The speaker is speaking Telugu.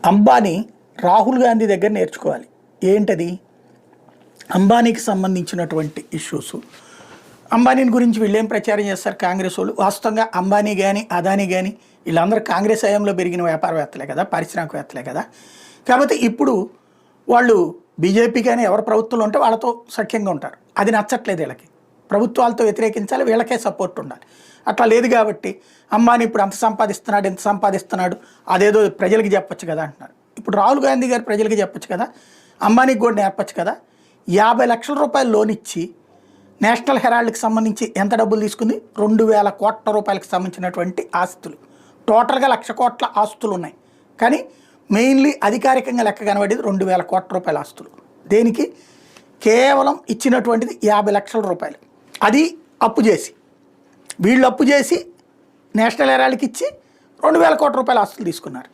అంబానీ రాహుల్ గాంధీ దగ్గర నేర్చుకోవాలి. ఏంటది? అంబానీకి సంబంధించినటువంటి ఇష్యూస్. అంబానీని గురించి వీళ్ళేం ప్రచారం చేస్తారు కాంగ్రెస్ వాళ్ళు? వాస్తవంగా అంబానీ కానీ అదానీ కానీ వీళ్ళందరూ కాంగ్రెస్ హయాంలో పెరిగిన వ్యాపారవేత్తలే కదా, పారిశ్రామికవేత్తలే కదా. కాబట్టి ఇప్పుడు వాళ్ళు బీజేపీ కానీ ఎవరు ప్రభుత్వంలో ఉంటే వాళ్ళతో సఖ్యంగా ఉంటారు. అది నచ్చట్లేదు వీళ్ళకి. ప్రభుత్వాలతో వ్యతిరేకించాలి, వీళ్ళకే సపోర్ట్ ఉండాలి. అట్లా లేదు కాబట్టి అంబానీ ఇప్పుడు అంత సంపాదిస్తున్నాడు, ఎంత సంపాదిస్తున్నాడు అదేదో ప్రజలకి చెప్పొచ్చు కదా అంటున్నారు. ఇప్పుడు రాహుల్ గాంధీ గారు ప్రజలకి చెప్పొచ్చు కదా, అంబానీకి కూడా నేర్పచ్చు కదా. 50 లక్షల రూపాయలు లోన్ ఇచ్చి నేషనల్ హెరాల్డ్కి సంబంధించి ఎంత డబ్బులు తీసుకుంది? 2000 కోట్ల రూపాయలకు సంబంధించినటువంటి ఆస్తులు. టోటల్గా 1,00,000 కోట్ల ఆస్తులు ఉన్నాయి, కానీ మెయిన్లీ అధికారికంగా లెక్క కనబడేది 2000 కోట్ల రూపాయల ఆస్తులు. దేనికి? కేవలం ఇచ్చినటువంటిది 50 లక్షల రూపాయలు. అది అప్పు చేసి, వీళ్ళు అప్పు చేసి నేషనల్ హెరాల్డ్కి ఇచ్చి 2000 కోట్ల రూపాయల ఆస్తులు తీసుకున్నారు.